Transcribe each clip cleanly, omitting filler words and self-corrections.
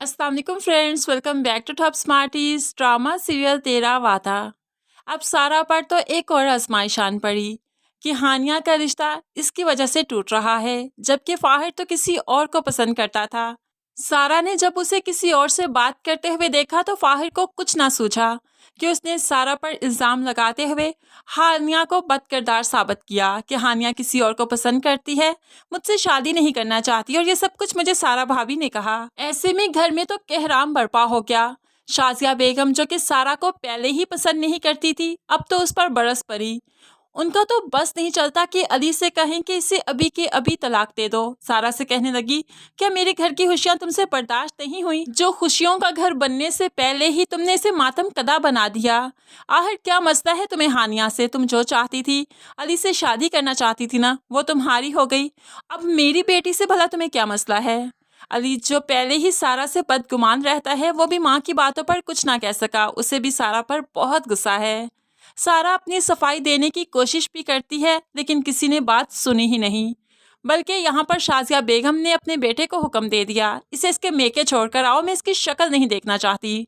अस्सलाम वालेकुम friends, welcome back to top smarties. Drama serial Tera Vaada. अब सारा पर तो एक और आजमाइश आन पड़ी कि हानिया का रिश्ता इसकी वजह से टूट रहा है, जबकि फाहिर तो किसी और को पसंद करता था। सारा ने जब उसे किसी और से बात करते हुए देखा तो फाहिर को कुछ ना सूझा कि उसने सारा पर इल्जाम लगाते हुए हानिया को बदकिरदार साबित किया कि हानिया किसी और को पसंद करती है, मुझसे शादी नहीं करना चाहती, और ये सब कुछ मुझे सारा भाभी ने कहा। ऐसे में घर में तो कहराम बरपा हो गया। शाजिया बेगम, जो कि सारा को पहले ही पसंद नहीं करती थी, अब तो उस पर बरस पड़ी। उनका तो बस नहीं चलता कि अली से कहें कि इसे अभी के अभी तलाक दे दो। सारा से कहने लगी, क्या मेरे घर की खुशियां तुमसे बर्दाश्त नहीं हुई? जो खुशियों का घर बनने से पहले ही तुमने इसे मातम कदा बना दिया। आखिर क्या मसला है तुम्हें हानिया से? तुम जो चाहती थी, अली से शादी करना चाहती थी ना, वो तुम्हारी हो गई। अब मेरी बेटी से भला तुम्हें क्या मसला है? अली, जो पहले ही सारा से बदगुमान रहता है, वो भी माँ की बातों पर कुछ ना कह सका। उसे भी सारा पर बहुत गुस्सा है। सारा अपनी सफाई देने की कोशिश भी करती है, लेकिन किसी ने बात सुनी ही नहीं। बल्कि यहाँ पर शाजिया बेगम ने अपने बेटे को हुक्म दे दिया, इसे इसके मेके छोड़कर आओ, मैं इसकी शक्ल नहीं देखना चाहती।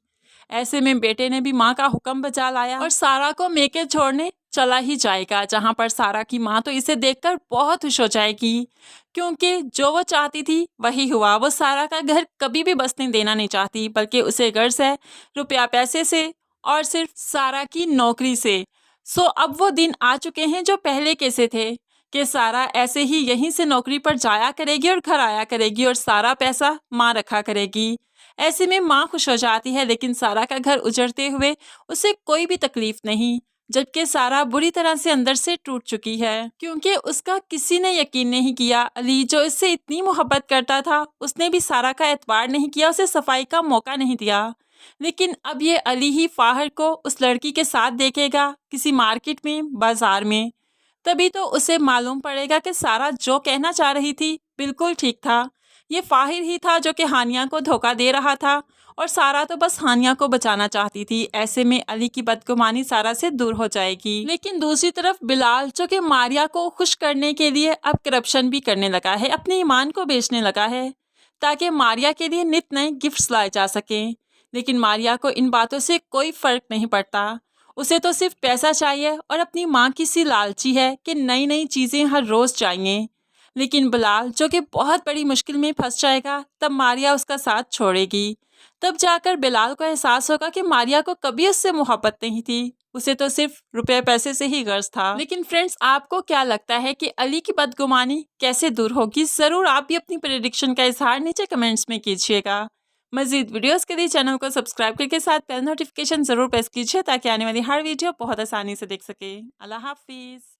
ऐसे में बेटे ने भी माँ का हुक्म बजा लाया और सारा को मेके छोड़ने चला ही जाएगा, जहाँ पर सारा की माँ तो इसे देखकर बहुत खुश हो जाएगी, क्योंकि जो वो चाहती थी वही हुआ। वो सारा का घर कभी भी बसने देना नहीं चाहती, बल्कि उसे गर्ज है रुपया पैसे से और सिर्फ सारा की नौकरी से। सो अब वो दिन आ चुके हैं जो पहले कैसे थे, कि सारा ऐसे ही यहीं से नौकरी पर जाया करेगी और घर आया करेगी, और सारा पैसा माँ रखा करेगी। ऐसे में माँ खुश हो जाती है, लेकिन सारा का घर उजड़ते हुए उसे कोई भी तकलीफ नहीं, जबकि सारा बुरी तरह से अंदर से टूट चुकी है, क्योंकि उसका किसी ने यकीन नहीं किया। अली, जो इससे इतनी मोहब्बत करता था, उसने भी सारा का एतबार नहीं किया, उसे सफाई का मौका नहीं दिया। लेकिन अब ये अली ही फाहिर को उस लड़की के साथ देखेगा किसी मार्केट में, बाजार में, तभी तो उसे मालूम पड़ेगा कि सारा जो कहना चाह रही थी बिल्कुल ठीक था। ये फाहिर ही था जो कि हानिया को धोखा दे रहा था, और सारा तो बस हानिया को बचाना चाहती थी। ऐसे में अली की बदगुमानी सारा से दूर हो जाएगी। लेकिन दूसरी तरफ बिलाल, जो कि मारिया को खुश करने के लिए अब करप्शन भी करने लगा है, अपने ईमान को बेचने लगा है, ताकि मारिया के लिए नित नए गिफ्ट्स लाए जा सकें। लेकिन मारिया को इन बातों से कोई फर्क नहीं पड़ता। उसे तो सिर्फ पैसा चाहिए, और अपनी माँ की सी लालची है कि नई नई चीज़ें हर रोज़ चाहिए। लेकिन बिलाल, जो कि बहुत बड़ी मुश्किल में फंस जाएगा, तब मारिया उसका साथ छोड़ेगी। तब जाकर बिलाल को एहसास होगा कि मारिया को कभी उससे मोहब्बत नहीं थी, उसे तो सिर्फ रुपए पैसे से ही गर्ज था। लेकिन फ्रेंड्स, आपको क्या लगता है कि अली की बदगुमानी कैसे दूर होगी? ज़रूर आप भी अपनी प्रेडिक्शन का इजहार नीचे कमेंट्स में कीजिएगा। मजीद वीडियोस के लिए चैनल को सब्सक्राइब करके साथ बेल नोटिफिकेशन जरूर प्रेस कीजिए, ताकि आने वाली हर वीडियो बहुत आसानी से देख सके। अल्लाह हाफिज़।